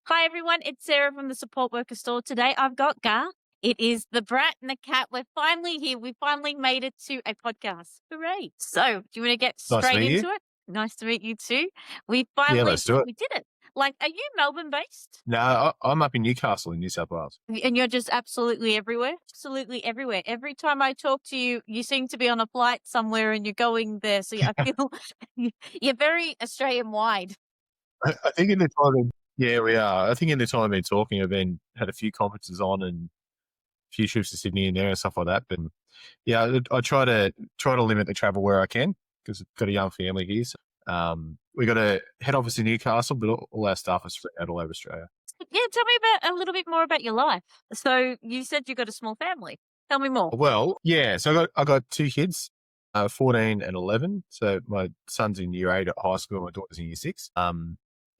Hi everyone, it's Sarah from the Support Worker Store. Today I've got Garth. It is the Brat and the Cat. We're finally here. We finally made it to a podcast. Hooray. So, do you want to get Nice to straight meet you. into it? Nice to meet you too. Yeah, let's do it. We did it. Like, are you Melbourne based? No, I'm up in Newcastle in New South Wales. And you're just absolutely everywhere? Absolutely everywhere. Every time I talk to you, you seem to be on a flight somewhere and you're going there. So I feel you're very Australian wide. I think in the time, yeah, we are. I think in the time I've been talking, had a few conferences on and a few trips to Sydney and there and stuff like that. But yeah, I try to limit the travel where I can because I've got a young family here. So, we got a head office in Newcastle, but all our staff are spread out all over Australia. Yeah, tell me about a little bit more about your life. So you said you got a small family. Tell me more. Well, yeah. So I got two kids, 14 and 11. So my son's in year 8 at high school. My daughter's in year 6.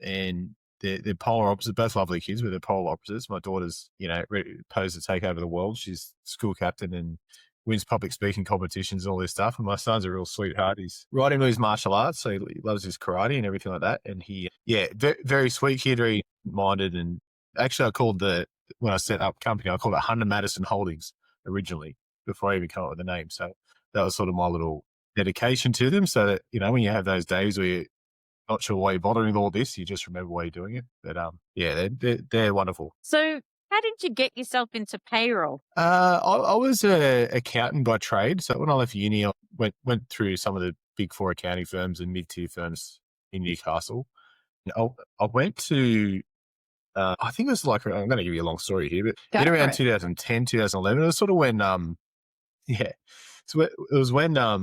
And they're polar opposites, both lovely kids, but they're polar opposites. My daughter's, ready, posed to take over the world. She's school captain and wins public speaking competitions and all this stuff. And my son's a real sweetheart. He's right into his martial arts, so he loves his karate and everything like that. And he, very, very sweet kid, very minded. And actually, when I set up company, I called it Hunter Madison Holdings originally before I even came up with the name. So that was sort of my little dedication to them. So that, when you have those days where you're not sure why you're bothering with all this, you just remember why you're doing it. But they're wonderful. So how did you get yourself into payroll? I was an accountant by trade. So when I left uni, I went through some of the big 4 accounting firms and mid-tier firms in Newcastle. And I went to, I think it was like, I'm going to give you a long story here, but in around 2010, 2011, it was sort of when, so it was when a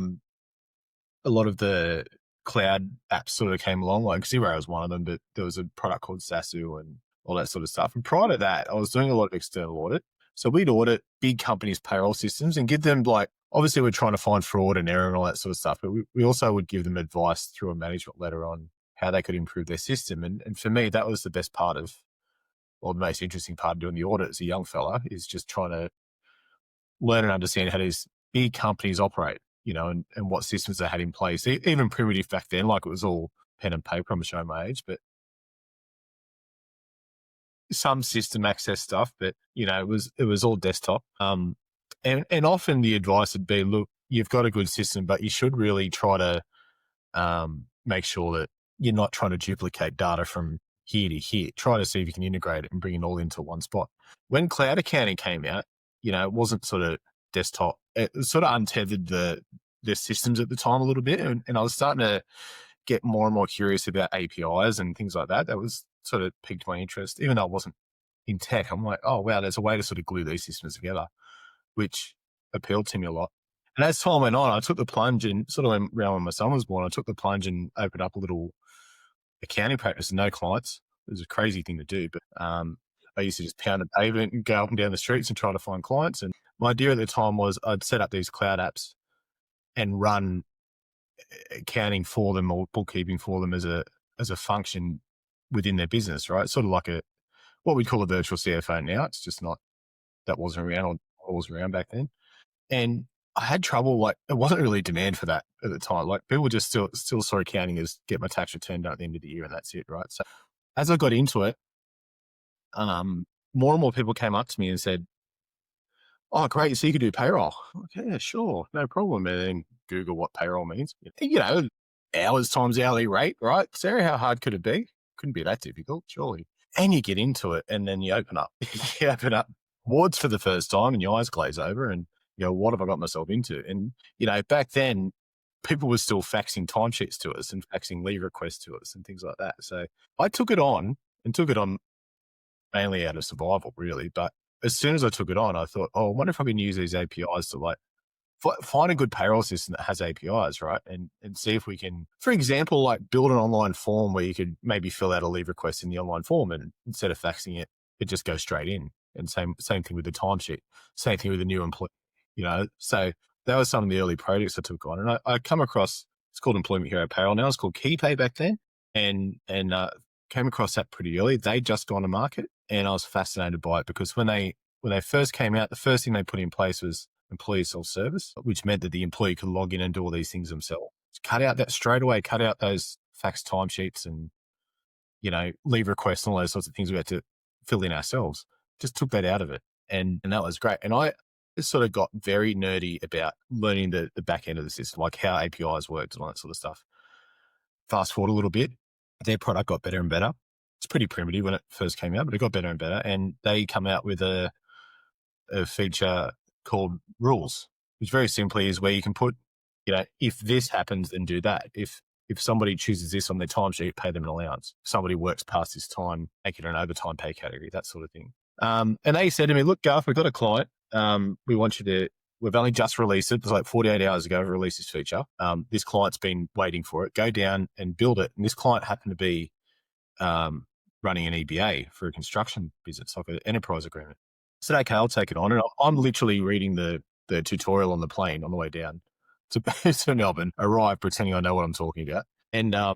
lot of the cloud apps sort of came along, like Xero was one of them, but there was a product called Sasu and all that sort of stuff. And prior to that, I was doing a lot of external audit. So we'd audit big companies' payroll systems and give them obviously we're trying to find fraud and error and all that sort of stuff, but we also would give them advice through a management letter on how they could improve their system. And for me, that was the best part of, or the most interesting part of doing the audit as a young fella, is just trying to learn and understand how these big companies operate, and what systems they had in place. Even primitive back then, like it was all pen and paper. I'm showing my age, but some system access stuff, but it was all desktop. And often the advice would be, look, you've got a good system, but you should really try to make sure that you're not trying to duplicate data from here to here. Try to see if you can integrate it and bring it all into one spot. When cloud accounting came out, it wasn't sort of desktop. It sort of untethered the systems at the time a little bit. And I was starting to get more and more curious about APIs and things like that. That was sort of piqued my interest. Even though I wasn't in tech, I'm like, oh, wow, there's a way to sort of glue these systems together, which appealed to me a lot. And as time went on, I took the plunge and sort of around when my son was born, I took the plunge and opened up a little accounting practice and no clients. It was a crazy thing to do, but I used to just pound the pavement and go up and down the streets and try to find clients. And my idea at the time was I'd set up these cloud apps and run accounting for them or bookkeeping for them as a function within their business, right? Sort of like what we call a virtual CFO now. It's just not, that wasn't around or was around back then. And I had trouble, it wasn't really demand for that at the time. Like people just still saw accounting as get my tax return done at the end of the year and that's it, right? So as I got into it, more and more people came up to me and said, oh, great, so you could do payroll. Okay, yeah, sure, no problem. And then Google what payroll means. Hours times hourly rate, right? Sarah, how hard could it be? Couldn't be that difficult, surely. And you get into it and then you open up. You open up wards for the first time and your eyes glaze over and you go, what have I got myself into? And, back then, people were still faxing timesheets to us and faxing leave requests to us and things like that. So I took it on mainly out of survival, really. But as soon as I took it on, I thought, oh, I wonder if I can use these APIs to find a good payroll system that has APIs, right? And see if we can, for example, build an online form where you could maybe fill out a leave request in the online form and instead of faxing it, it just goes straight in. And same thing with the timesheet, same thing with the new employee, So that was some of the early projects I took on. And I come across, it's called Employment Hero Payroll now. It's called KeyPay back then. And came across that pretty early. They just gone to market and I was fascinated by it because when they first came out, the first thing they put in place was employee self-service, which meant that the employee could log in and do all these things themselves. Cut out that straight away, cut out those fax timesheets and leave requests and all those sorts of things we had to fill in ourselves. Just took that out of it. And that was great. And I just sort of got very nerdy about learning the back end of the system, like how APIs worked and all that sort of stuff. Fast forward a little bit, their product got better and better. It's pretty primitive when it first came out, but it got better and better. And they come out with a feature called rules, which very simply is where you can put, if this happens, then do that. If somebody chooses this on their timesheet, pay them an allowance. If somebody works past this time, make it an overtime pay category, that sort of thing. And they said to me, look, Garth, we've got a client. We want you to, we've only just released it. It was like 48 hours ago, we released this feature. This client's been waiting for it. Go down and build it. And this client happened to be running an EBA for a construction business, like an enterprise agreement. I said, okay, I'll take it on. And I'm literally reading the tutorial on the plane on the way down to Melbourne, arrive pretending I know what I'm talking about. And I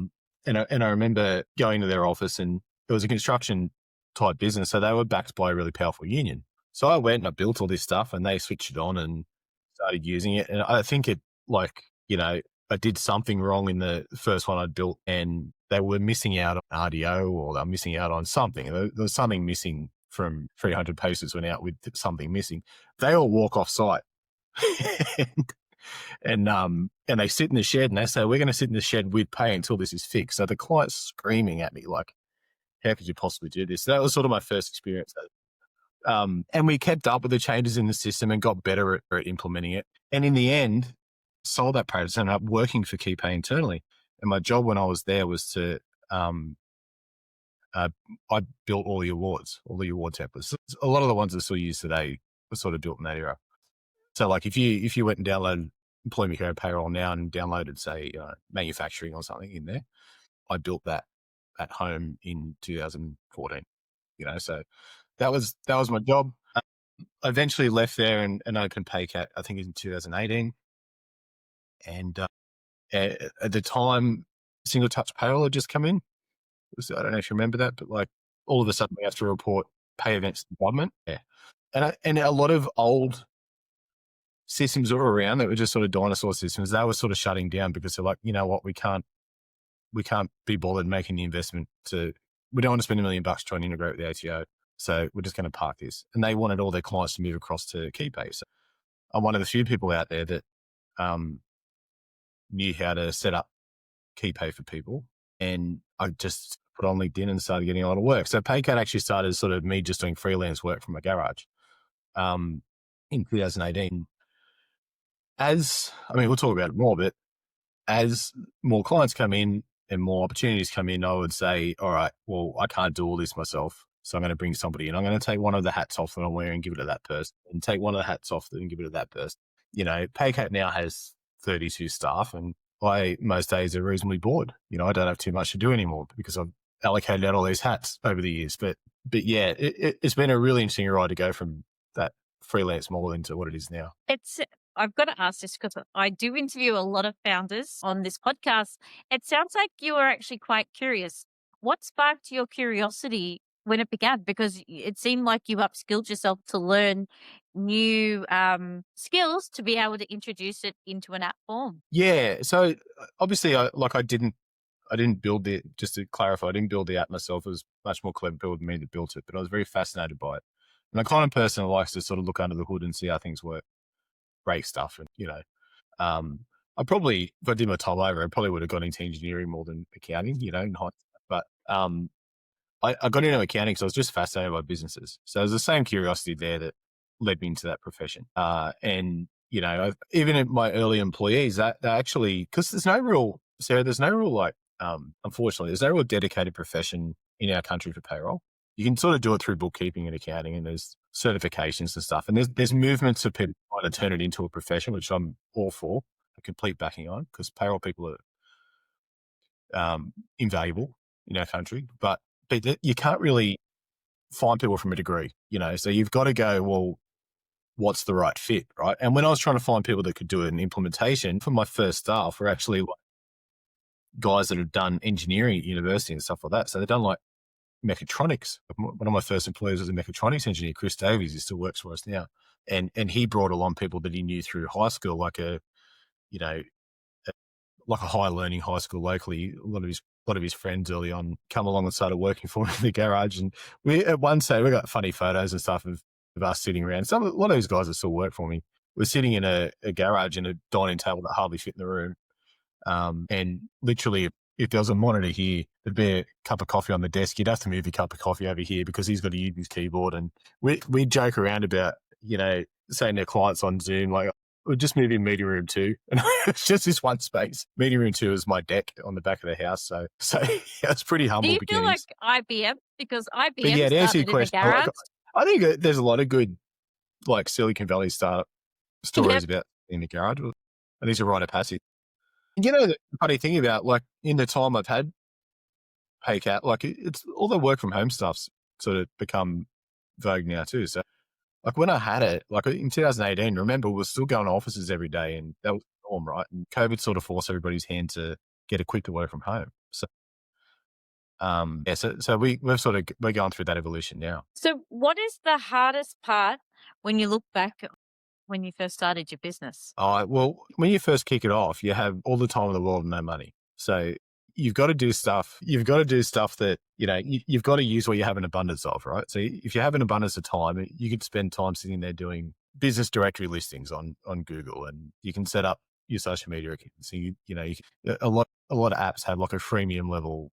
remember going to their office, and it was a construction type business. So they were backed by a really powerful union. So I went and I built all this stuff, and they switched it on and started using it. And I think I did something wrong in the first one I'd built, and they were missing out on RDO, or they were missing out on something. There was something missing from 300 paces went out with something missing. They all walk off site. And they sit in the shed and they say, we're going to sit in the shed with pay until this is fixed. So the client's screaming at me like, how could you possibly do this? So that was sort of my first experience. And we kept up with the changes in the system and got better at implementing it. And in the end, sold that practice and ended up working for KeyPay internally. And my job when I was there was to, I built all the award templates. A lot of the ones that still used today were sort of built in that era. So like if you went and downloaded Employment Hero Payroll now and downloaded, say, manufacturing or something in there, I built that at home in 2014. So that was my job. I eventually left there and opened PayCat, I think in 2018. And at the time, single touch payroll had just come in. I don't know if you remember that, but like all of a sudden we have to report pay events to the government. Yeah. And a lot of old systems that were around that were just sort of dinosaur systems, they were sort of shutting down because they're like, you know what, we can't be bothered making the investment we don't want to spend $1 million trying to integrate with the ATO. So we're just going to park this. And they wanted all their clients to move across to KeyPay. So I'm one of the few people out there that knew how to set up KeyPay for people. And I just put on LinkedIn and started getting a lot of work. So PayCat actually started as sort of me just doing freelance work from my garage in 2018. We'll talk about it more, but as more clients come in and more opportunities come in, I would say, all right, well, I can't do all this myself. So I'm going to bring somebody in. I'm going to take one of the hats off that I'm wearing and give it to that person, and take one of the hats off and give it to that person. PayCat now has 32 staff, and I most days are reasonably bored. I don't have too much to do anymore because I've allocated out all these hats over the years. But yeah, it's been a really interesting ride to go from that freelance model into what it is now. I've got to ask this because I do interview a lot of founders on this podcast. It sounds like you were actually quite curious. What sparked your curiosity when it began? Because it seemed like you upskilled yourself to learn new skills to be able to introduce it into an app form. Yeah. So obviously I didn't build it, just to clarify, I didn't build the app myself. It was much more clever people than me that built it, but I was very fascinated by it. And I'm the kind of person who likes to sort of look under the hood and see how things work. Break stuff. And, I probably, if I did my time over, I probably would have gone into engineering more than accounting, in hindsight. But I got into accounting because I was just fascinated by businesses. So it was the same curiosity there that led me into that profession. And, even in my early employees, that actually, because there's no real unfortunately, there's no real dedicated profession in our country for payroll. You can sort of do it through bookkeeping and accounting, and there's certifications and stuff. And there's movements of people trying to turn it into a profession, which I'm all for, a complete backing on, because payroll people are invaluable in our country. But you can't really find people from a degree, so you've got to go, well, what's the right fit, right? And when I was trying to find people that could do an implementation, for my first staff were actually like guys that had done engineering at university and stuff like that. So they've done like mechatronics. One of my first employees was a mechatronics engineer, Chris Davies. He still works for us now. And he brought along people that he knew through high school, like a high learning high school locally. A lot of his lot of his friends early on come along and started working for him in the garage. And we, at one stage, we got funny photos and stuff of us sitting around. A lot of those guys that still work for me were sitting in a garage in a dining table that hardly fit in the room. And literally, if there was a monitor here, there'd be a cup of coffee on the desk. You'd have to move your cup of coffee over here because he's got to use his keyboard. And we joke around about, saying their clients on Zoom, like, we'll just move in meeting room 2. And it's just this one space. Meeting room 2 is my deck on the back of the house. So yeah, it's pretty Do humble you feel like beginnings. IBM? Because But IBM yeah, to answer your started in the question, garage. I think there's a lot of good, like, Silicon Valley startup Yep. stories about in the garage. And these are rite of passage. The funny thing about, like, in the time I've had PayCat, like, it's all the work from home stuff's sort of become vogue now too. So, like, when I had it, like in 2018, remember, we were still going to offices every day, and that was the norm, right? And COVID sort of forced everybody's hand to get equipped to work from home. So, so we're going through that evolution now. So, what is the hardest part when you look back when you first started your business? Well, when you first kick it off, you have all the time in the world and no money. So you've got to do stuff. You've got to do stuff that, you've got to use what you have an abundance of, right? So if you have an abundance of time, you could spend time sitting there doing business directory listings on Google, and you can set up your social media accounts. So a lot of apps have like a freemium level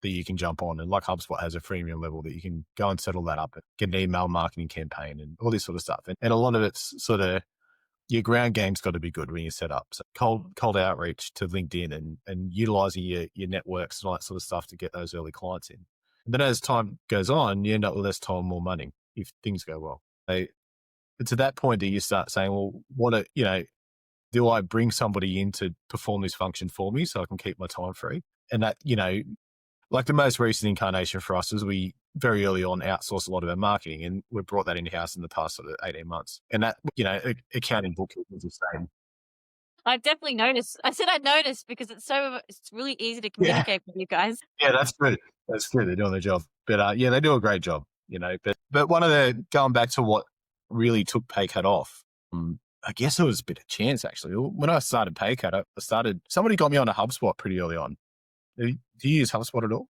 that you can jump on, and like HubSpot has a freemium level that you can go and settle that up and get an email marketing campaign and all this sort of stuff. And a lot of it's sort of, your ground game's got to be good when you set up. So cold outreach to LinkedIn and utilizing your networks and all that sort of stuff to get those early clients in. And then as time goes on, you end up with less time, more money if things go well. So it's at that point that you start saying, well, do I bring somebody in to perform this function for me so I can keep my time free? And that, like the most recent incarnation for us is we very early on outsourced a lot of our marketing, and we brought that in-house in the past sort of 18 months. And that, accounting, bookkeeping is the same. I definitely noticed. I said I noticed because it's really easy to Yeah. communicate with you guys. Yeah, that's good. That's good. They're doing their job. But yeah, they do a great job, but one of going back to what really took PayCat off, I guess it was a bit of chance actually. When I started PayCat, somebody got me on a HubSpot pretty early on. Do you use HubSpot at all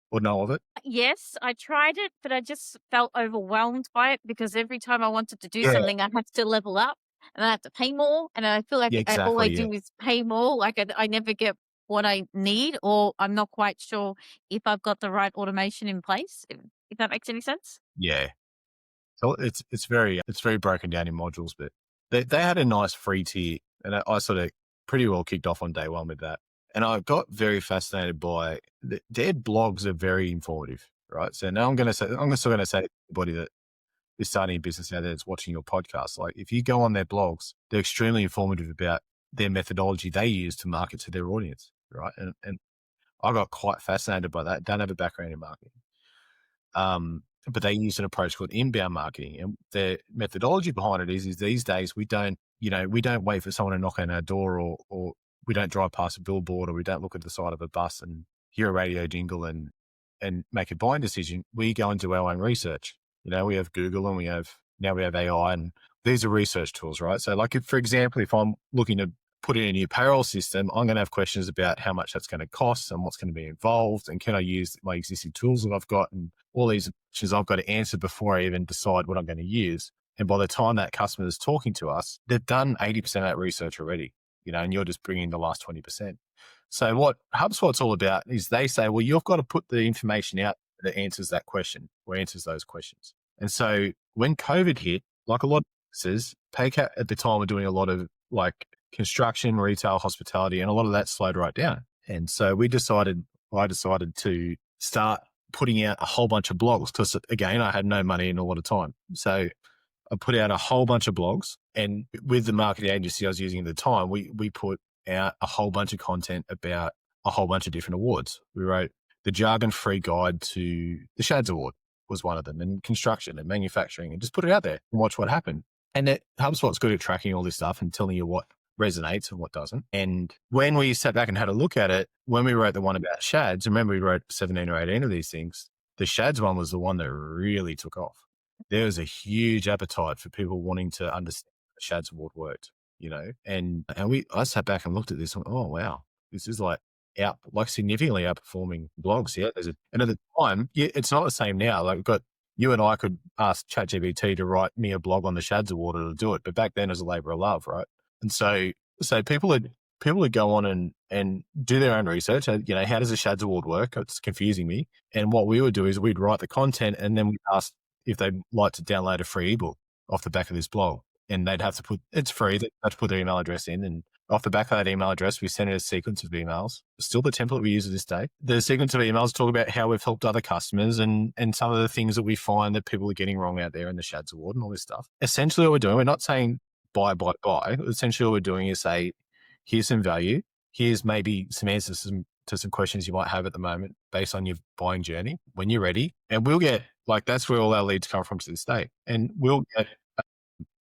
or know of it? Yes, I tried it, but I just felt overwhelmed by it because every time I wanted to do Yeah. something, I had to level up and I have to pay more. And I feel like Yeah, all I exactly. do is pay more. Like I never get what I need, or I'm not quite sure if I've got the right automation in place, if that makes any sense. Yeah. So it's very broken down in modules, but they had a nice free tier, and I sort of pretty well kicked off on day one with that. And I got very fascinated by their blogs are very informative, right? So now I'm still going to say to everybody that is starting a business out there that's watching your podcast, like if you go on their blogs, they're extremely informative about their methodology they use to market to their audience, right? And I got quite fascinated by that. Don't have a background in marketing. But they use an approach called inbound marketing, and the methodology behind it is these days we don't wait for someone to knock on our door, or we don't drive past a billboard, or we don't look at the side of a bus and hear a radio jingle and make a buying decision. We go and do our own research. We have Google, and we have AI, and these are research tools, right? So like for example, if I'm looking to put in a new payroll system, I'm going to have questions about how much that's going to cost and what's going to be involved, and can I use my existing tools that I've got, and all these questions I've got to answer before I even decide what I'm going to use. And by the time that customer is talking to us, they've done 80% of that research already, and you're just bringing the last 20%. So what HubSpot's all about is they say, well, you've got to put the information out that answers that question or answers those questions. And so when COVID hit, like a lot of businesses, PayCat at the time were doing a lot of like construction, retail, hospitality, and a lot of that slowed right down. And so I decided to start putting out a whole bunch of blogs because, again, I had no money and a lot of time. So I put out a whole bunch of blogs, and with the marketing agency I was using at the time, we put out a whole bunch of content about a whole bunch of different awards. We wrote the jargon-free guide to the SCHADS award was one of them, and construction and manufacturing, and just put it out there and watch what happened. And HubSpot's good at tracking all this stuff and telling you what resonates and what doesn't. And when we sat back and had a look at it, when we wrote the one about SCHADS, remember we wrote 17 or 18 of these things, the SCHADS one was the one that really took off. There was a huge appetite for people wanting to understand how the SCHADS award worked, and I sat back and looked at this and went, oh, wow, this is like significantly outperforming blogs. Yeah. And at the time, it's not the same now. Like you and I could ask ChatGPT to write me a blog on the SCHADS award to do it. But back then it was a labor of love, right? And so people would go on and do their own research. How does the SCHADS award work? It's confusing me. And what we would do is we'd write the content and then we'd ask if they'd like to download a free ebook off the back of this blog. And they'd have to it's free. They'd have to put their email address in, and off the back of that email address, we send it a sequence of emails. Still the template we use to this day. The sequence of emails talk about how we've helped other customers and some of the things that we find that people are getting wrong out there in the SCHADS award and all this stuff. Essentially what we're doing, we're not saying buy. Essentially what we're doing is say, here's some value. Here's maybe some answers to some questions you might have at the moment based on your buying journey when you're ready. And we'll get, that's where all our leads come from to this day. And we'll get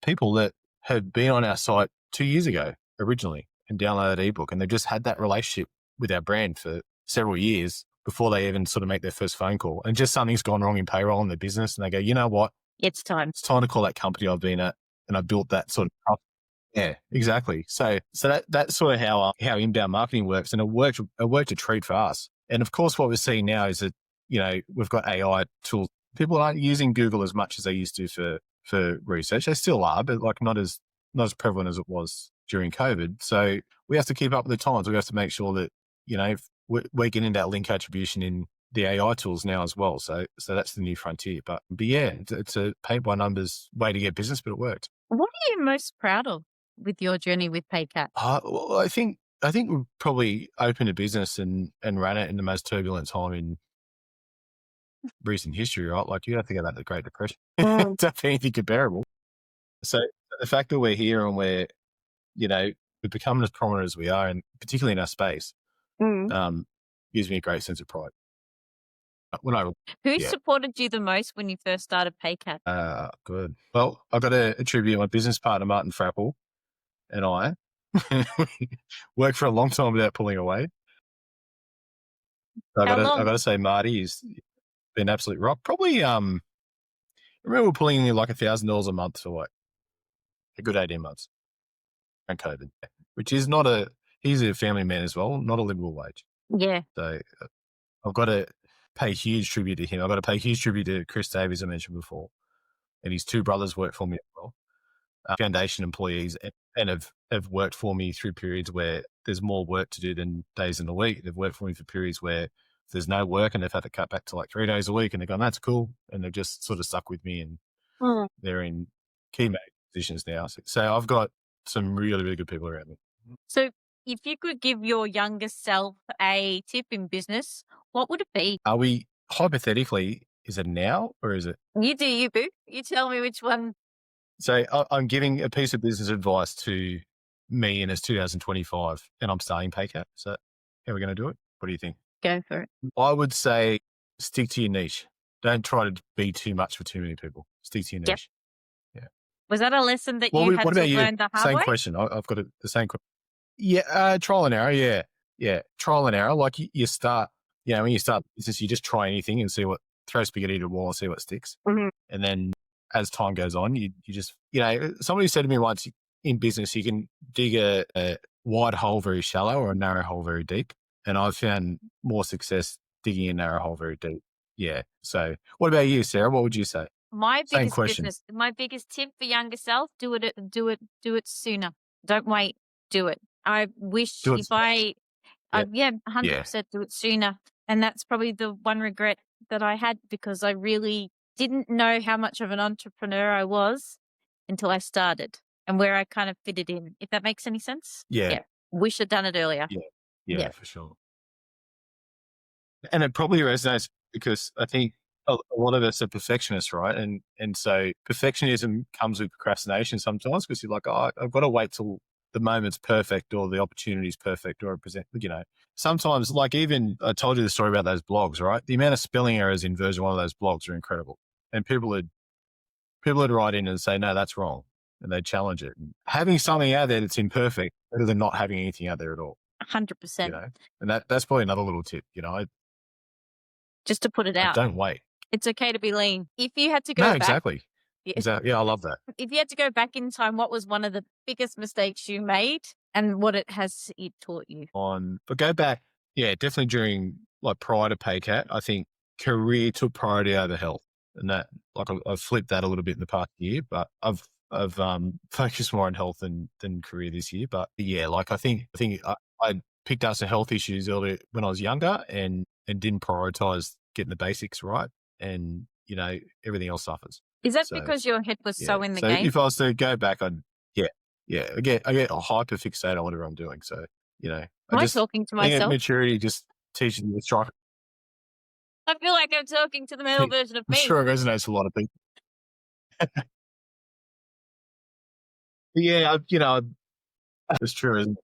people that have been on our site 2 years ago originally and downloaded the ebook, and they've just had that relationship with our brand for several years before they even sort of make their first phone call. And just something's gone wrong in payroll in their business, and they go, you know what? It's time. It's time to call that company I've been at, and I built that sort of. Yeah, exactly. So that's sort of how inbound marketing works, and it worked a treat for us. And of course, what we're seeing now is that we've got AI tools. People aren't using Google as much as they used to for research. They still are, but not as prevalent as it was during COVID. So we have to keep up with the times. We have to make sure that we're getting that link attribution in the AI tools now as well. So that's the new frontier. But yeah, it's a paint by numbers way to get business, but it worked. What are you most proud of with your journey with PayCat? Well, I think we've probably opened a business and ran it in the most turbulent time in recent history, right? Like you have to go back to the Great Depression. Don't be anything comparable. So the fact that we're here and we're, we've become as prominent as we are, and particularly in our space, gives me a great sense of pride. Who supported you the most when you first started PayCat? Good. Well, I've got to attribute my business partner, Martin Frappel, and I worked for a long time without pulling away. I've got to say, Marty has been absolute rock. Probably, I remember pulling in like $1,000 a month for a good 18 months around COVID, which is he's a family man as well, not a livable wage. Yeah. So I've got to pay huge tribute to him. I've got to pay huge tribute to Chris Davies, I mentioned before, and his two brothers work for me as well. Foundation employees and have worked for me through periods where there's more work to do than days in the week. They've worked for me for periods where there's no work and they've had to cut back to like 3 days a week, and they've gone, that's cool. And they've just sort of stuck with me, and they're in key positions now. So I've got some really, really good people around me. So if you could give your younger self a tip in business, what would it be? Are we hypothetically, is it now or is it? You do you, boo. You tell me which one. So I'm giving a piece of business advice to me, and it's 2025 and I'm starting PayCat. So how are we going to do it? What do you think? Go for it. I would say stick to your niche. Don't try to be too much for too many people. Stick to your niche. Yeah. Was that a lesson that you had to learn the hard way? Same question. I've got the same question. Yeah, trial and error. Yeah, trial and error. Like you start, when you start business, you just try anything and throw spaghetti to the wall and see what sticks. Mm-hmm. And then as time goes on, you just, somebody said to me once, in business, you can dig a wide hole very shallow or a narrow hole very deep. And I've found more success digging a narrow hole very deep. Yeah. So what about you, Sarah? What would you say? My biggest tip for younger self, do it sooner. Don't wait. Do it. I wish 100% do it sooner. And that's probably the one regret that I had, because I really didn't know how much of an entrepreneur I was until I started and where I kind of fitted in, if that makes any sense. Yeah. Wish I'd done it earlier. Yeah, for sure. And it probably resonates because I think a lot of us are perfectionists, right? And so perfectionism comes with procrastination sometimes, because you're like, I've got to wait till the moment's perfect or the opportunity's perfect or sometimes, like, even I told you the story about those blogs, right? The amount of spelling errors in version 1 of those blogs are incredible. And people would write in and say, no, that's wrong. And they'd challenge it. And having something out there that's imperfect better than not having anything out there at all. 100%. And that's probably another little tip, just to put it out. Don't wait. It's okay to be lean. If you had to go back. Exactly. Yeah. Exactly. Yeah, I love that. If you had to go back in time, what was one of the biggest mistakes you made and what it taught you? But go back Yeah, definitely during like prior to PayCat, I think career took priority over health, and that like I've flipped that a little bit in the past year, but I've focused more on health than career this year. But yeah, like I picked up some health issues earlier when I was younger, and didn't prioritize getting the basics right, and everything else suffers. Is that So because your head was yeah, so in the so game? if I was to go back, yeah, I get hyper fixated on whatever I'm doing. So Am I talking to I think myself? maturity just teaches you to strike. I feel like I'm talking to the male version of I'm me. sure it resonates with a lot of people. Yeah, it's true, isn't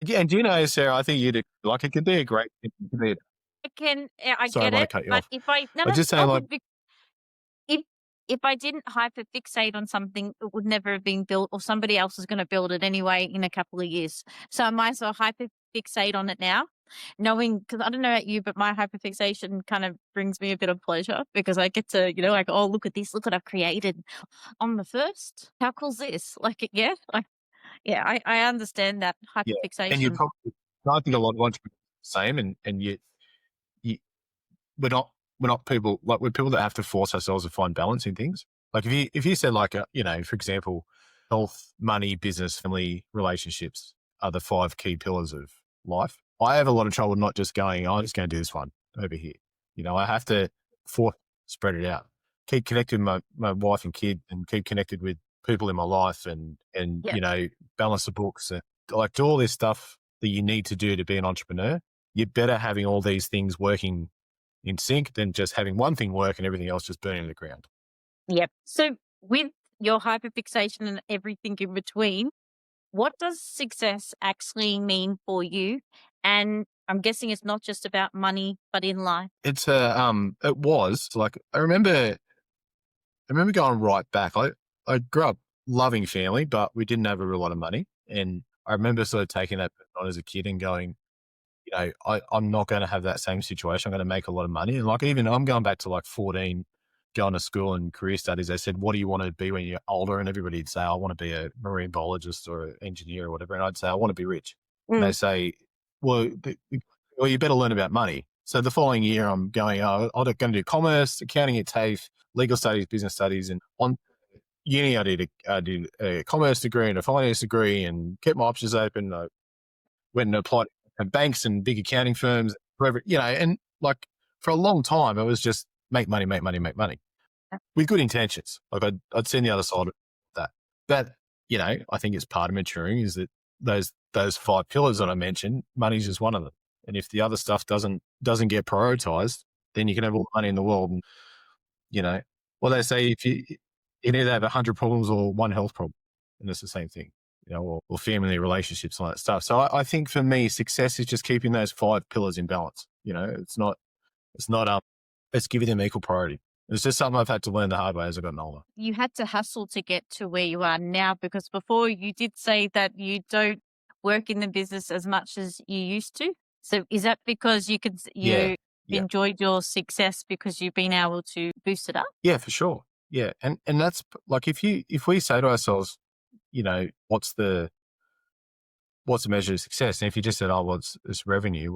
it? Yeah, and do you know, Sarah, I think you'd like it could be a great it could be I sorry, I get might have it, cut you but off. if I no, I'm no, just saying all like good. If if I didn't hyperfixate on something, it would never have been built, or somebody else is going to build it anyway in a couple of years. So I might as well hyperfixate on it now, knowing, because I don't know about you, but my hyperfixation kind of brings me a bit of pleasure because I get to, like, oh, look at this, look what I've created on the first. How cool's this? Like, yeah, yeah, I understand that yeah, and you hyperfixation. probably I think a lot of entrepreneurs are the same, and yet you we're not people like we're people that have to force ourselves to find balance in things. Like if you said like for example, health, money, business, family, relationships are the 5 key pillars of life. I have a lot of trouble not just going, I'm just going to do this one over here. I have to force spread it out, keep connected with my wife and kid, and keep connected with people in my life, and Yep. balance the books, and like do all this stuff that you need to do to be an entrepreneur. You're better having all these things working in sync than just having one thing work and everything else just burning to the ground. Yep. So with your hyperfixation and everything in between, what does success actually mean for you? And I'm guessing it's not just about money, but in life. It was like I remember going right back. I grew up loving family, but we didn't have a real lot of money, and I remember sort of taking that on as a kid and going, I'm not going to have that same situation. I'm going to make a lot of money. And like, even I'm going back to like 14, going to school and career studies. They said, what do you want to be when you're older? And everybody'd say, I want to be a marine biologist or an engineer or whatever. And I'd say, I want to be rich. And they Mm. say, well, you better learn about money. So the following year I'm going, I'm going to do commerce, accounting at TAFE, legal studies, business studies. And on uni, I did a commerce degree and a finance degree and kept my options open. I went and applied at banks and big accounting firms, wherever, and like for a long time, it was just make money, make money, make money with good intentions. Like I'd seen the other side of that. But, I think it's part of maturing is that those 5 pillars that I mentioned, money's just one of them. And if the other stuff doesn't get prioritized, then you can have all the money in the world. And, well, they say if you can either have 100 problems or one health problem. And it's the same thing, or family relationships and all that stuff. So I think for me, success is just keeping those 5 pillars in balance. It's giving them equal priority. It's just something I've had to learn the hard way as I've gotten older. You had to hustle to get to where you are now, because before you did say that you don't work in the business as much as you used to. So is that because Yeah. you Yeah. enjoyed your success because you've been able to boost it up? Yeah, for sure. Yeah. And that's like, if we say to ourselves, what's the measure of success? And if you just said, oh, well, it's revenue,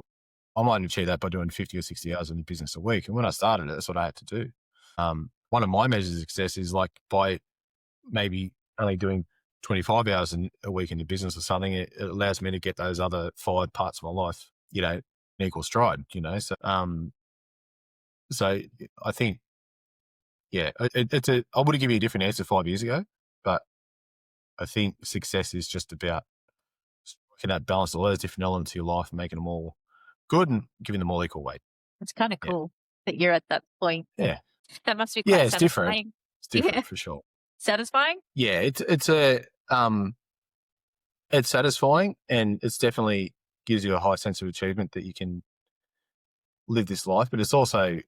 I might achieve that by doing 50 or 60 hours in the business a week. And when I started it, that's what I had to do. One of my measures of success is like by maybe only doing 25 hours a week in the business or something, it allows me to get those other 5 parts of my life, in equal stride, So I think, yeah, I would have given you a different answer 5 years ago, but I think success is just about working that balance of all those different elements of your life and making them all good and giving them all equal weight. It's kind of Yeah. cool that you're at that point. Yeah. That must be Yeah. quite It's different. satisfying. It's different Yeah. for sure. Satisfying? Yeah. It's satisfying, and it's definitely gives you a high sense of achievement that you can live this life, but it's also,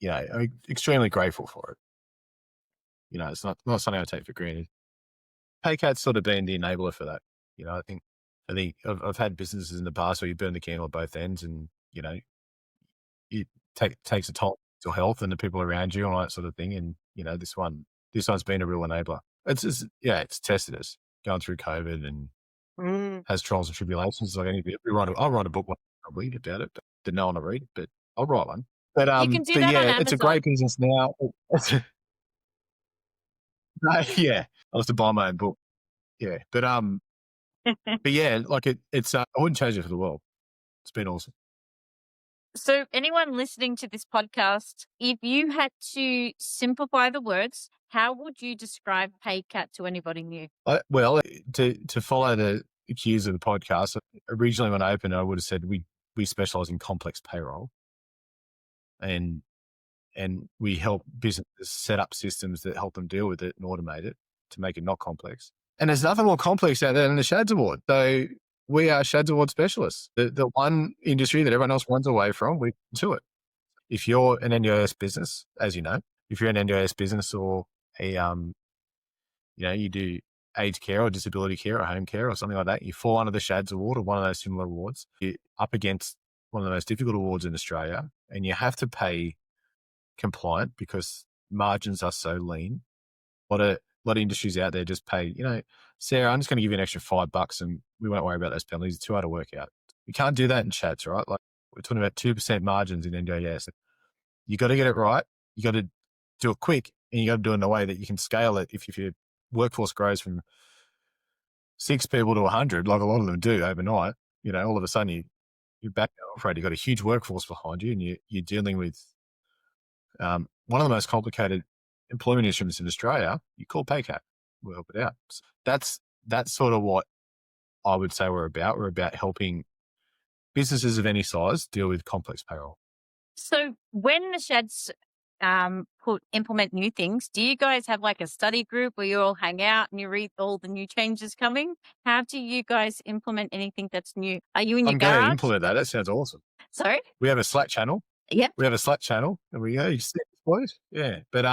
I'm extremely grateful for it. It's not something I take for granted. PayCat's sort of been the enabler for that. I think I've had businesses in the past where you burn the candle at both ends, and it takes a toll on your health and the people around you and all that sort of thing. And this one's been a real enabler. It's tested us going through COVID, and has trials and tribulations like anything. I'll write a book, I'll read about it, but didn't know want to read it, but I'll write one. You can do But that on yeah, it's a Amazon. great business now. Yeah, I was to buy my own book. Yeah, but yeah, like it's I wouldn't change it for the world. It's been awesome. So, anyone listening to this podcast, if you had to simplify the words, how would you describe PayCat to anybody new? Well, to follow the cues of the podcast, originally when I opened, I would have said we specialize in complex payroll, and we help businesses set up systems that help them deal with it and automate it to make it not complex. And there's nothing more complex out there than the SCHADS Award. So we are SCHADS Award specialists. The one industry that everyone else runs away from, we do it. If you're an NDIS business, as you know, if you're an NDIS business or a you do aged care or disability care or home care or something like that, you fall under the SCHADS Award or one of those similar awards. You're up against one of the most difficult awards in Australia, and you have to pay compliant because margins are so lean. A lot of industries out there just pay, Sarah, I'm just going to give you an extra $5 and we won't worry about those penalties. It's too hard to work out. You can't do that in chats, right? Like we're talking about 2% margins in NDIS. You got to get it right. You got to do it quick, and you got to do it in a way that you can scale it. If your workforce grows from 6 people to 100, like a lot of them do overnight, all of a sudden you're back operating. You've got a huge workforce behind you, and you're dealing with one of the most complicated employment instruments in Australia. You call PayCat, we'll help it out. So that's sort of what I would say we're about. We're about helping businesses of any size deal with complex payroll. So, when the SCHADS implement new things, do you guys have like a study group where you all hang out and you read all the new changes coming? How do you guys implement anything that's new? Are you in your I'm going to garage? implement that. That sounds awesome. Sorry? We have a Slack channel. Yep. We have a Slack channel. There we go. You see it, boys? Yeah. But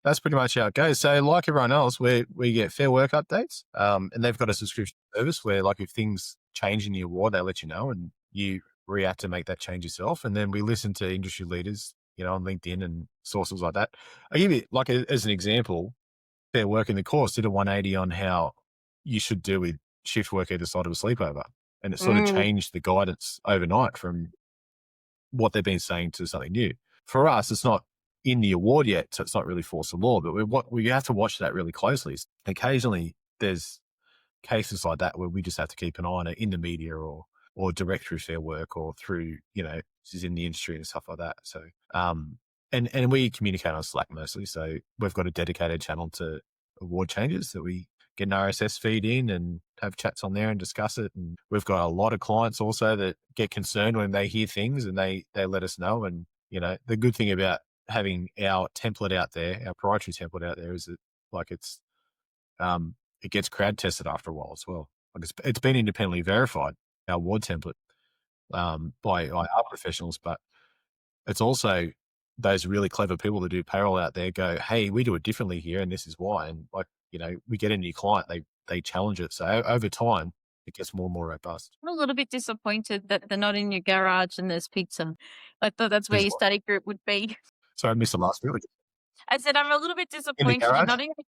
that's pretty much how it goes. So like everyone else, we get Fair Work updates. And they've got a subscription service where like if things change in the award, they let you know and you react to make that change yourself. And then we listen to industry leaders, on LinkedIn and sources like that. I give you like as an example, Fair Work in the course did a 180 on how you should deal with shift work either side of a sleepover. And it sort of changed the guidance overnight from what they've been saying to something new. For us, it's not in the award yet, so it's not really force of law, but we have to watch that really closely. Occasionally there's cases like that where we just have to keep an eye on it in the media or direct through Fair Work or through, this is in the industry and stuff like that. So, and we communicate on Slack mostly. So we've got a dedicated channel to award changes that we get an RSS feed in and have chats on there and discuss it. And we've got a lot of clients also that get concerned when they hear things and they let us know. And, the good thing about having our template out there, our proprietary template out there is that like it gets crowd tested after a while as well. Like it's been independently verified, our award template, by our professionals, but it's also those really clever people that do payroll out there go, hey, we do it differently here and this is why. And like, we get a new client, they challenge it. So over time, it gets more and more robust. I'm a little bit disappointed that they're not in your garage and there's pizza. I thought that's where your study group would be. Sorry, I missed the last bit. I said, I'm a little bit disappointed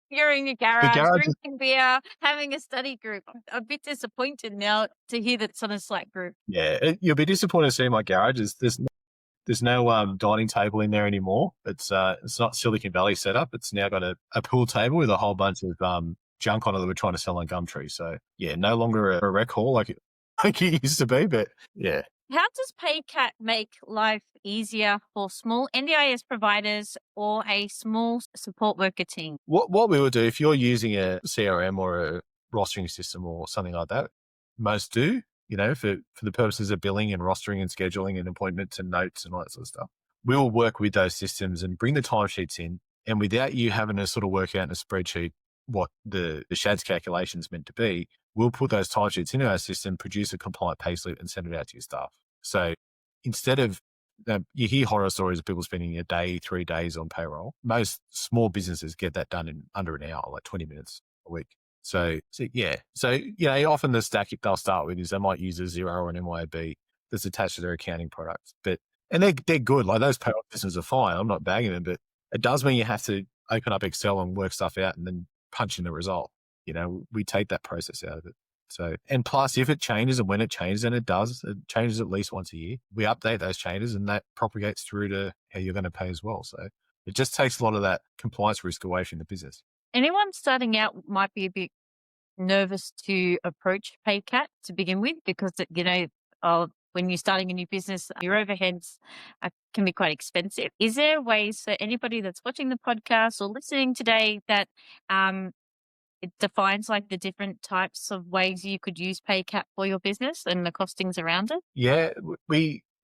you're in your The garage, garage drinking beer, having a study group. I'm a bit disappointed now to hear that it's on a Slack group. Yeah, you'll be disappointed to see my garage. There's no dining table in there anymore. It's not Silicon Valley setup. It's now got a pool table with a whole bunch of junk on it that we're trying to sell on Gumtree. So yeah, no longer a rec hall like it used to be, but yeah. How does PayCat make life easier for small NDIS providers or a small support worker team? What we would do if you're using a CRM or a rostering system or something like that, most do, for the purposes of billing and rostering and scheduling and appointments and notes and all that sort of stuff. We'll work with those systems and bring the timesheets in. And without you having to sort of work out in a spreadsheet what the SCHADS calculation is meant to be, we'll put those timesheets into our system, produce a compliant payslip and send it out to your staff. So instead of, you hear horror stories of people spending a day, 3 days on payroll. Most small businesses get that done in under an hour, like 20 minutes a week. So yeah. So, often the stack they'll start with is they might use a Xero or an MYOB that's attached to their accounting products. And they're good. Like those payroll systems are fine. I'm not bagging them, but it does mean you have to open up Excel and work stuff out and then punch in the result. We take that process out of it. So, and plus, if it changes and when it changes, and it does, it changes at least once a year. We update those changes, and that propagates through to how you're going to pay as well. So, it just takes a lot of that compliance risk away from the business. Anyone starting out might be a bit nervous to approach PayCat to begin with because, when you're starting a new business, your overheads can be quite expensive. Is there ways for anybody that's watching the podcast or listening today that it defines like the different types of ways you could use PayCat for your business and the costings around it? Yeah,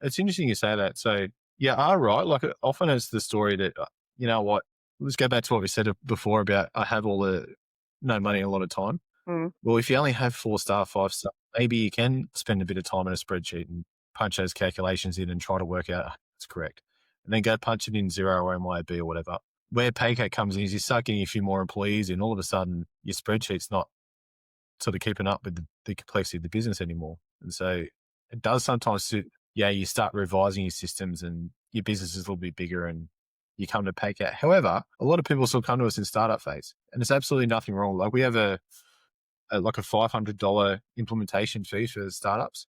it's interesting you say that. So, yeah, right. Like, often it's the story that, you know what, let's go back to what we said before about I have all the no money and a lot of time. Well, if you only have 4 star, 5 star, maybe you can spend a bit of time in a spreadsheet and punch those calculations in and try to work out it's correct. And then go punch it in Xero or MYOB or whatever. Where PayCat comes in is you start getting a few more employees in, all of a sudden your spreadsheet's not sort of keeping up with the complexity of the business anymore. And so it does sometimes suit, you start revising your systems and your business is a little bit bigger and you come to PayCat. However, a lot of people still come to us in startup phase and there's absolutely nothing wrong. Like we have a $500 implementation fee for startups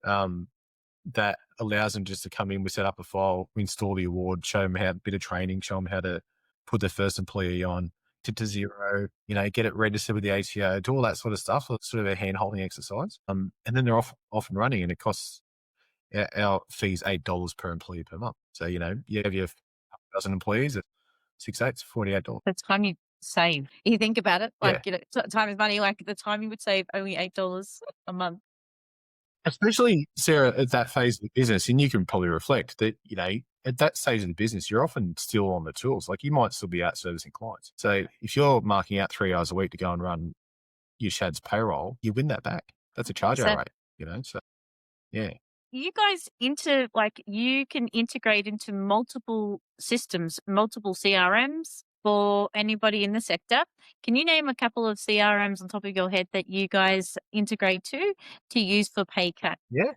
that allows them just to come in. We set up a file, we install the award, show them how a bit of training, show them how to put their first employee on, to Xero, get it registered with the ATO, do all that sort of stuff. So it's sort of a hand-holding exercise. And then they're off and running, and it costs our fees $8 per employee per month. So, you have your 1,000 employees at 6 8, $48. The time you save. You think about it, Yeah. Time is money. Like the time you would save only $8 a month. Especially, Sarah, at that phase of the business, and you can probably reflect that, at that stage of the business, you're often still on the tools. Like you might still be out servicing clients. So if you're marking out 3 hours a week to go and run your SCHADS payroll, you win that back. That's a charge out rate, so yeah. You guys you can integrate into multiple systems, multiple CRMs for anybody in the sector. Can you name a couple of CRMs on top of your head that you guys integrate to use for PayCat? Yeah.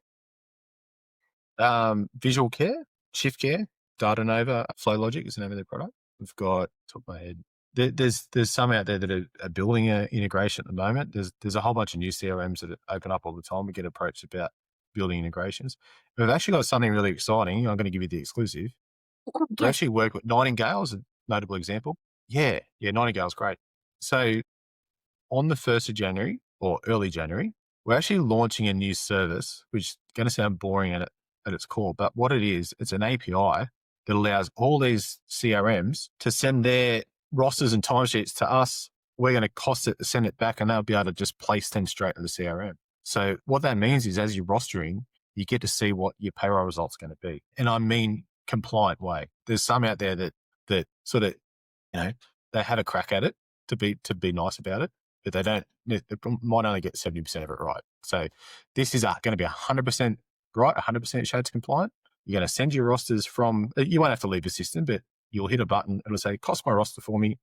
Visual Care, Shift Care, Data Nova, FlowLogic is the name of their product. We've got, top of my head, there's some out there that are building an integration at the moment. There's a whole bunch of new CRMs that open up all the time. We get approached about building integrations. We've actually got something really exciting. I'm going to give you the exclusive. We actually work with Nightingale as a notable example. Yeah, Nightingale's great. So on the 1st of January or early January, we're actually launching a new service, which is going to sound boring at its core, but what it is, it's an API that allows all these CRMs to send their rosters and timesheets to us. We're going to cost it to send it back, and they'll be able to just place them straight to the CRM. So what that means is as you're rostering, you get to see what your payroll result's going to be. And I mean compliant way. There's some out there that sort of, they had a crack at it to be nice about it, but they might only get 70% of it right. So this is going to be 100% right, 100% SCHADS compliant. You're going to send your rosters you won't have to leave the system, but you'll hit a button. It'll say, cost my roster for me.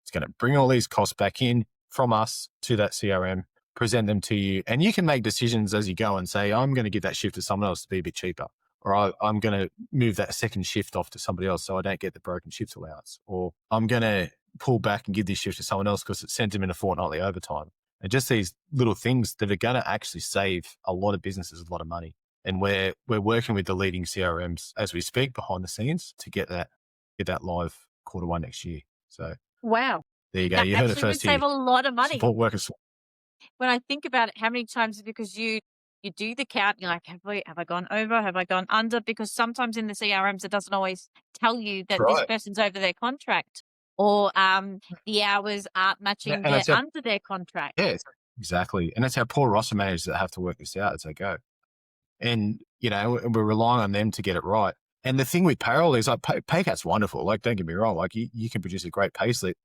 It's going to bring all these costs back in from us to that CRM, present them to you. And you can make decisions as you go and say, I'm going to give that shift to someone else to be a bit cheaper. Or I'm going to move that second shift off to somebody else so I don't get the broken shift allowance. Or I'm going to pull back and give this shift to someone else because it sent them in a fortnightly overtime. And just these little things that are going to actually save a lot of businesses a lot of money. And we're working with the leading CRMs as we speak behind the scenes to get that live Q1 next year. So wow, there you go. That You heard it actually would first here. save a lot of money. Support workers. When I think about it, how many times because you do the count, you're like, have I gone over? Have I gone under? Because sometimes in the CRMs, it doesn't always tell you that this person's over their contract or the hours aren't matching under their contract. Yeah, exactly. And that's how poor roster managers that have to work this out as they go. And, we're relying on them to get it right. And the thing with payroll is like PayCat's wonderful. Like, don't get me wrong. Like you can produce a great pay slip,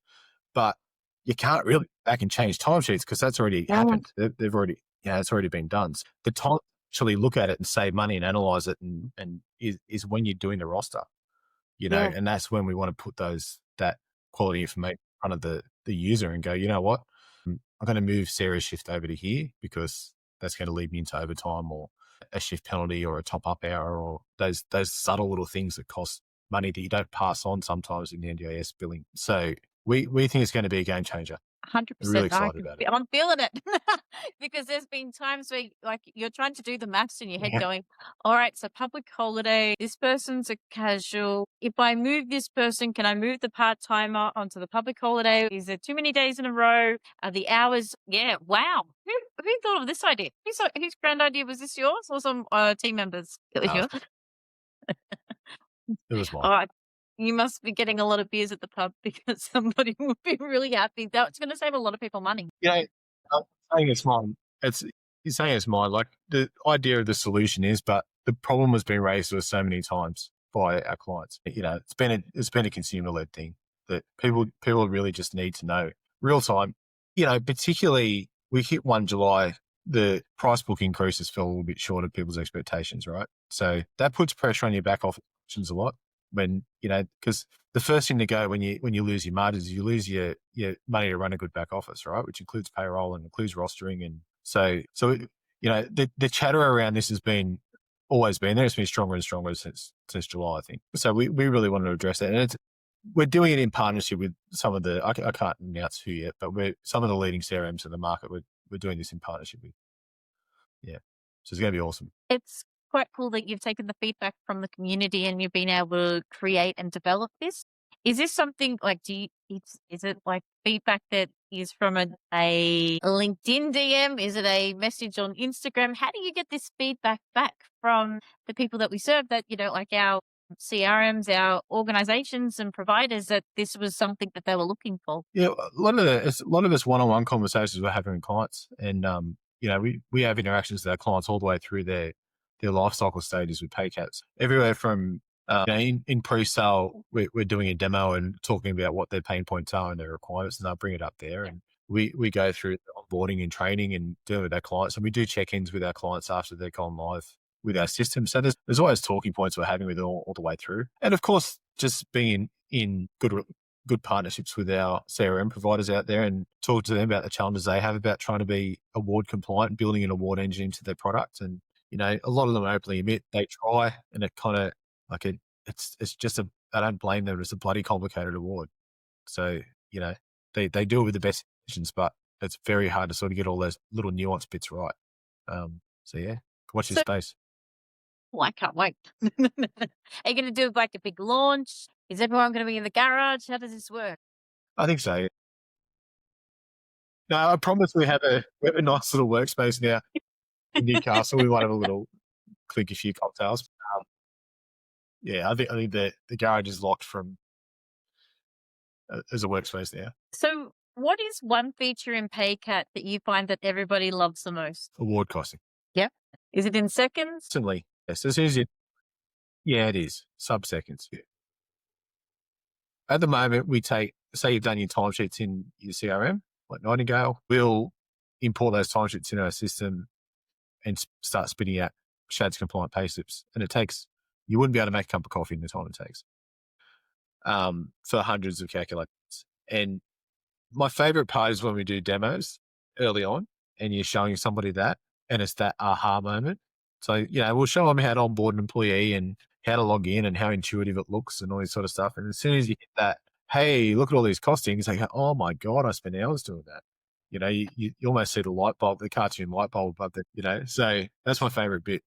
but you can't really back and change timesheets because that's already happened. They've already, it's already been done. So the time to actually look at it and save money and analyze it and is when you're doing the roster, and that's when we want to put that quality information in front of the user and go, you know what, I'm going to move Sarah's shift over to here because that's going to lead me into overtime or a shift penalty or a top-up hour or those subtle little things that cost money that you don't pass on sometimes in the NDIS billing. So we think it's going to be a game changer. I'm really 100%. excited about it. I'm feeling it because there's been times where like you're trying to do the maths in your head Yeah. going, all right, so public holiday, this person's a casual. If I move this person, can I move the part timer onto the public holiday? Is there too many days in a row? Are the hours? Yeah. Wow. Who thought of this idea? Whose grand idea was this, yours or some team members? It was Uh, yours. it was mine. All right. You must be getting a lot of beers at the pub because somebody would be really happy. That's going to save a lot of people money. You know, I'm saying it's mine. It's You're saying it's mine. Like the idea of the solution is, but the problem has been raised to us so many times by our clients. You know, it's been a consumer led thing that people really just need to know real time. You know, particularly we hit 1 July, the price book increases fell a little bit short of people's expectations, right? So that puts pressure on your back office functions a lot when, you know, because the first thing to go when you lose your margins is you lose your money to run a good back office, right? Which includes payroll and includes rostering. And you know, the chatter around this has always been there. It's been stronger and stronger since July, I think. So we really wanted to address that. And we're doing it in partnership with some of the, I can't announce who yet, but some of the leading CRMs in the market, we're doing this in partnership with. Yeah. So it's going to be awesome. It's quite cool that you've taken the feedback from the community and you've been able to create and develop this. Is this something like, is it like feedback that is from a LinkedIn DM? Is it a message on Instagram? How do you get this feedback back from the people that we serve that, you know, like our CRMs, our organizations and providers, that this was something that they were looking for? Yeah, a lot of us one-on-one conversations we're having with clients, and you know, we have interactions with our clients all the way through their life cycle stages with PayCats. Everywhere from you know, in pre-sale, we're doing a demo and talking about what their pain points are and their requirements, and they'll bring it up there. And we go through onboarding and training and dealing with our clients, and we do check-ins with our clients after they've gone live with our system. So there's always talking points we're having with all the way through, and of course, just being in good partnerships with our CRM providers out there and talk to them about the challenges they have about trying to be award compliant and building an award engine into their product. And, you know, a lot of them openly admit they try, and it kind of like it's just I don't blame them. It's a bloody complicated award. So, you know, they do it with the best intentions, but it's very hard to sort of get all those little nuance bits right. So yeah, watch this space. Oh, I can't wait. Are you going to do like a big launch? Is everyone going to be in the garage? How does this work? I think so. Yeah. No, I promise we have a nice little workspace now in Newcastle. We might have a little clink a few cocktails. Yeah, I think the garage is locked from as a workspace now. So what is one feature in PayCat that you find that everybody loves the most? Award costing. Yep. Is it in seconds? Certainly. Yes. As soon as it is. Sub-seconds. Yeah. At the moment, we say you've done your timesheets in your CRM, like Nightingale, we'll import those timesheets in our system and start spitting out SCHADS compliant pay slips. And you wouldn't be able to make a cup of coffee in the time it takes for hundreds of calculators. And my favorite part is when we do demos early on and you're showing somebody that, and it's that aha moment. So, you know, we'll show them how to onboard an employee and how to log in and how intuitive it looks and all this sort of stuff. And as soon as you hit that, hey, look at all these costings, they go, oh my God, I spent hours doing that. You know, you almost see the light bulb, the cartoon light bulb above the, you know, so that's my favorite bit.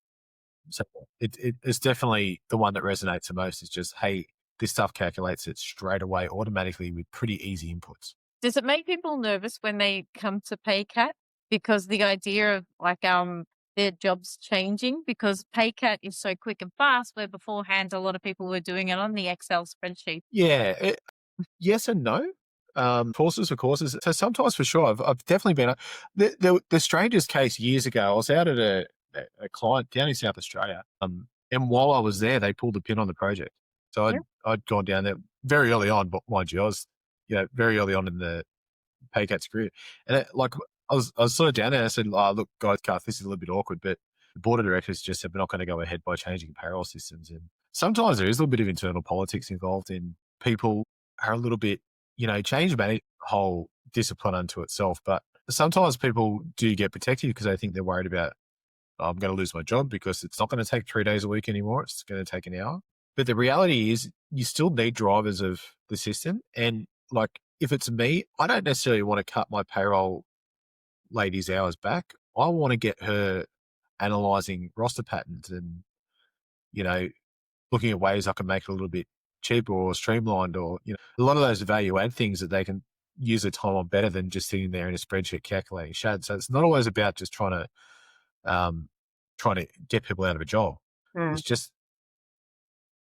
So it's definitely the one that resonates the most is just, hey, this stuff calculates it straight away automatically with pretty easy inputs. Does it make people nervous when they come to PayCat? Because the idea of like their jobs changing, because PayCat is so quick and fast, where beforehand a lot of people were doing it on the Excel spreadsheet. Yeah, yes and no. Courses for courses. So sometimes for sure, I've definitely been the strangest case years ago. I was out at a client down in South Australia, and while I was there, they pulled the pin on the project. So I'd gone down there very early on, but mind you, I was very early on in the PayCat's career, and I was sort of down there. And I said, oh, "Look, guys, Garth, this is a little bit awkward, but the board of directors just said we're not going to go ahead by changing payroll systems." And sometimes there is a little bit of internal politics involved in people are a little bit, change management, the whole discipline unto itself. But sometimes people do get protected because they think they're worried about, I'm going to lose my job because it's not going to take 3 days a week anymore. It's going to take an hour. But the reality is you still need drivers of the system. And if it's me, I don't necessarily want to cut my payroll lady's hours back. I want to get her analyzing roster patterns and, you know, looking at ways I can make it a little bit cheaper or streamlined, or, a lot of those value add things that they can use their time on better than just sitting there in a spreadsheet calculating SHADS. So it's not always about just trying to get people out of a job. It's just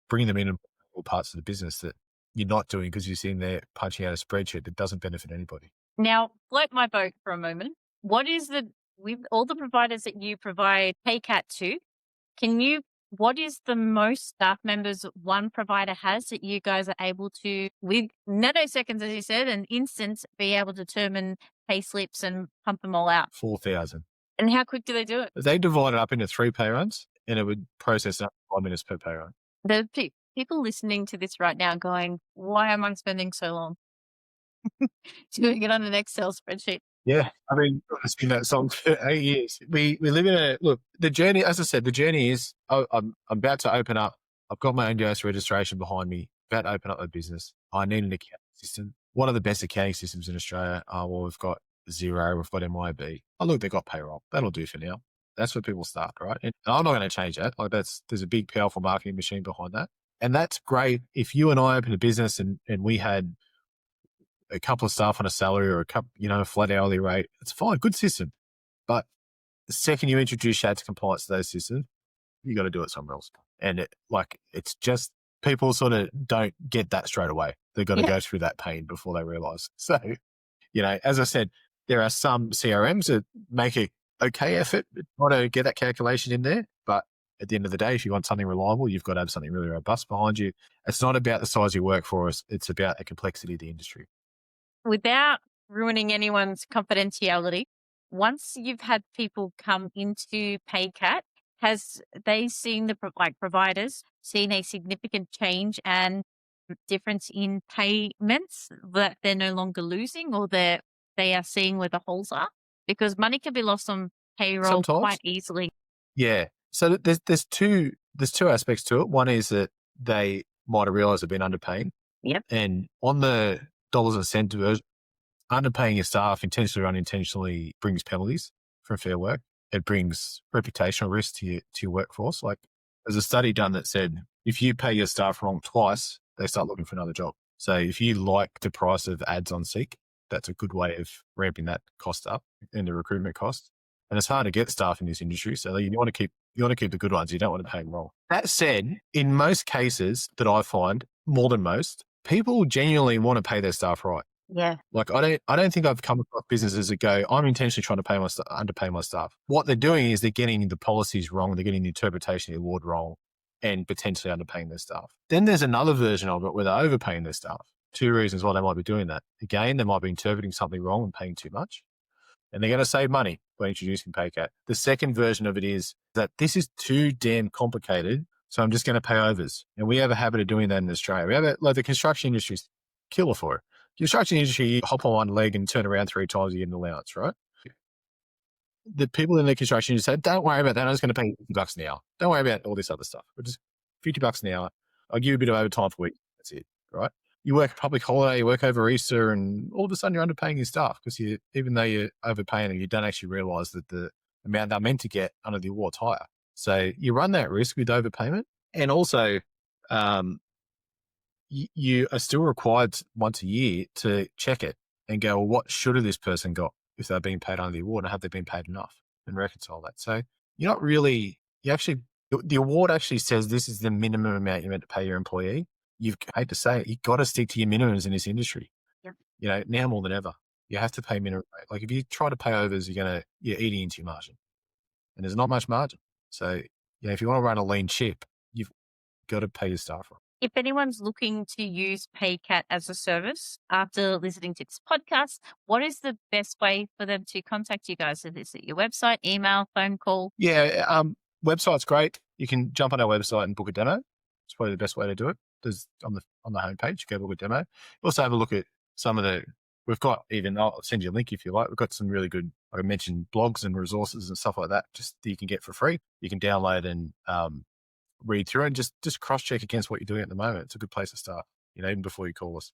bringing them in all parts of the business that you're not doing because you're sitting there punching out a spreadsheet that doesn't benefit anybody. Now, float my boat for a moment. What is with all the providers that you provide PayCat to, what is the most staff members one provider has that you guys are able to, with nanoseconds, as you said, an instant, be able to determine pay slips and pump them all out? 4,000. And how quick do they do it? They divide it up into 3 pay runs, and it would process up 5 minutes per pay run. There are people listening to this right now going, why am I spending so long doing it on an Excel spreadsheet? Yeah, I mean, it's been that song for 8 years. We live in the journey, as I said, the journey is, I'm about to open up. I've got my NDIS registration behind me, about to open up a business. I need an accounting system. One of the best accounting systems in Australia. Well, we've got Xero, we've got MYB. Oh, look, they've got Payroll. That'll do for now. That's where people start, right? And I'm not going to change that. There's a big, powerful marketing machine behind that. And that's great. If you and I open a business and we had a couple of staff on a salary or a couple, a flat hourly rate, it's fine, good system. But the second you introduce SHADS compliance to those systems, you got to do it somewhere else. And it's just, people sort of don't get that straight away. They've got to go through that pain before they realize. So, as I said, there are some CRMs that make a okay effort to try to get that calculation in there. But at the end of the day, if you want something reliable, you've got to have something really robust behind you. It's not about the size of your workforce. It's about the complexity of the industry. Without ruining anyone's confidentiality, once you've had people come into PayCat, has they seen providers seen a significant change and difference in payments that they're no longer losing, or they are seeing where the holes are? Because money can be lost on payroll Sometimes. quite easily. Yeah. So there's two aspects to it. One is that they might have realized they've been underpaying. Yep. And on the dollars and cents version, underpaying your staff intentionally or unintentionally brings penalties for unfair work. It brings reputational risk to your workforce. Like, there's a study done that said if you pay your staff wrong twice, they start looking for another job. So if you like the price of ads on Seek, that's a good way of ramping that cost up and the recruitment cost. And it's hard to get staff in this industry, so you want to keep the good ones. You don't want to pay them wrong. That said, in most cases that I find, more than most, people genuinely want to pay their staff right. Yeah. Like, I don't think I've come across businesses that go, I'm intentionally trying to underpay my staff. What they're doing is they're getting the policies wrong, they're getting the interpretation of the award wrong, and potentially underpaying their staff. Then there's another version of it where they're overpaying their staff. 2 reasons why they might be doing that. Again, they might be interpreting something wrong and paying too much, and they're going to save money by introducing PayCat. The second version of it is that this is too damn complicated, so I'm just going to pay overs. And we have a habit of doing that in Australia. We have the construction industry's killer for it. Construction industry, you hop on one leg and turn around 3 times, you get an allowance, right? The people in the construction industry say, don't worry about that. I'm just going to pay $50 an hour. Don't worry about all this other stuff. But just $50 an hour. I'll give you a bit of overtime for a week. That's it, right? You work a public holiday, you work over Easter, and all of a sudden you're underpaying your staff because even though you're overpaying them, you don't actually realize that the amount they're meant to get under the award's higher. So you run that risk with overpayment. And also, you are still required once a year to check it and go, well, what should have this person got if they're being paid under the award, and have they been paid enough, and reconcile that. So you're not really, the award actually says this is the minimum amount you're meant to pay your employee. I hate to say it, you've got to stick to your minimums in this industry. Yep. Now more than ever, you have to pay minimum rate. Like, if you try to pay overs, you're eating into your margin, and there's not much margin. So, if you want to run a lean ship, you've got to pay your staff right. If anyone's looking to use PayCat as a service after listening to this podcast, what is the best way for them to contact you guys? Is it your website, email, phone call? Yeah, website's great. You can jump on our website and book a demo. It's probably the best way to do it. There's on the homepage, go book a demo. Also have a look at some of we've got, even, I'll send you a link if you like. We've got some really good, like I mentioned, blogs and resources and stuff like that, just that you can get for free. You can download and read through and just cross-check against what you're doing at the moment. It's a good place to start, even before you call us.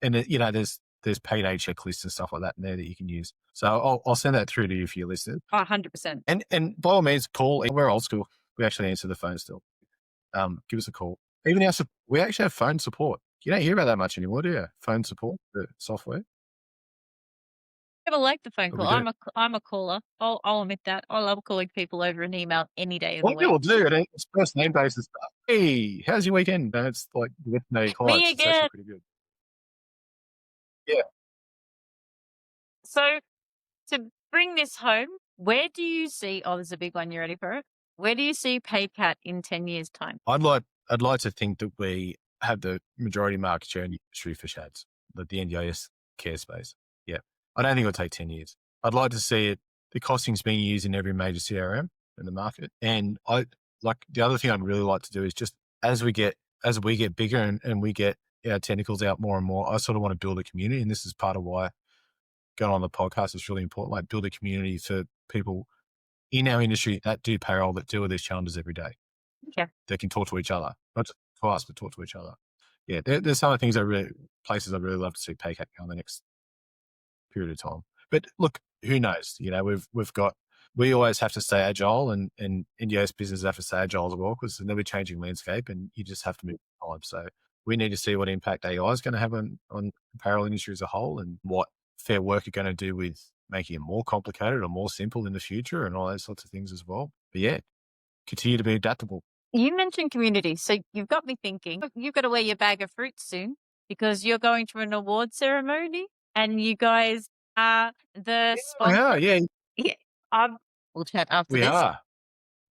and there's payday checklists and stuff like that in there that you can use. So I'll send that through to you if you're listening. 100%. And by all means, call. We're old school. We actually answer the phone still. Give us a call. Even we actually have phone support. You don't hear about that much anymore, do you? Phone support, the software. I like the phone But call. we do. I'm a caller. I'll admit that. I love calling people over an email any day of A the lot of people week. do. It's first name basis stuff. Hey, how's your weekend? And it's like you get to know your Me clients. It's actually again. pretty good. Yeah. So to bring this home, where do you see? Oh, there's a big one. You ready for it? Where do you see PayCat in 10 years' time? I'd like to think that we have the majority market share in the industry for SCHADS, the NDIS care space. Yeah. I don't think it'll take 10 years. I'd like to see it. The costing's being used in every major CRM in the market. And the other thing I'd really like to do is just as we get bigger and we get our technicals out more and more, I sort of want to build a community. And this is part of why going on the podcast is really important. Like build a community for people in our industry that do payroll, that deal with these challenges every day. Yeah. They can talk to each other, not just to us, but talk to each other. Yeah, there's some of the things places I'd really love to see PayCat go in the next period of time. But look, who knows? We always have to stay agile, and NDIS businesses have to stay agile as well, because there's never changing landscape, and you just have to move with time. So we need to see what impact AI is going to have on the apparel industry as a whole, and what Fair Work are going to do with making it more complicated or more simple in the future, and all those sorts of things as well. But yeah, continue to be adaptable. You mentioned community, so you've got me thinking. You've got to wear your bag of fruits soon because you're going to an award ceremony, and you guys are the sponsor. Yeah, Yeah, we'll chat after we this. are.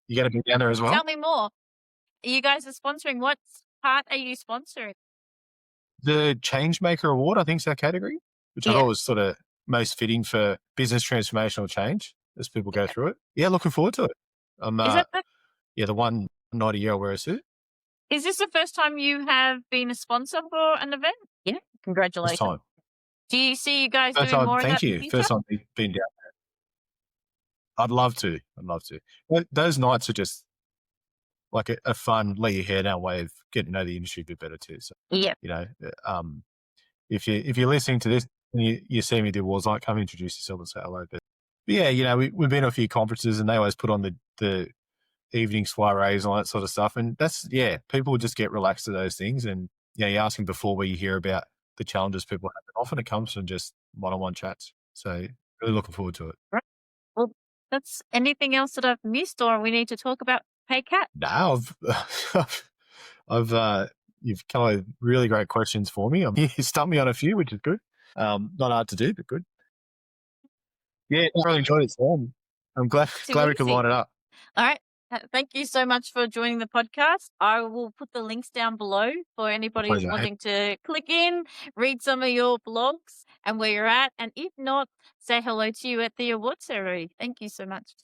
You got to be down there as well. Tell me more. You guys are sponsoring. What part are you sponsoring? The Changemaker Award, I think, is our category, which I thought was sort of most fitting for business transformational change as people go through it. Yeah, looking forward to it. Is that the one night a year I wear a suit. Is this the first time you have been a sponsor for an event? Yeah, congratulations. First time. Do you see you guys First doing time. more of Thank that in the you. future? First time being down there. I'd love to. Those nights are just like a fun, let your hair down way of getting to know the industry a bit better too. So, Yeah. if you're listening to this and you see me do awards night, come introduce yourself and say hello. But yeah, we've been to a few conferences and they always put on the evening soirees and all that sort of stuff. And people just get relaxed to those things. And you're asking before where you hear about the challenges people have. Often it comes from just one-on-one chats. So really looking forward to it. Right. Well, that's anything else that I've missed or we need to talk about PayCat? No, you've come up with really great questions for me. You stumped me on a few, which is good. Not hard to do, but good. Yeah, I really enjoyed it. I'm glad we could line it up. All right. Thank you so much for joining the podcast. I will put the links down below for anybody who's wanting to click in, read some of your blogs and where you're at. And if not, say hello to you at the award ceremony. Thank you so much.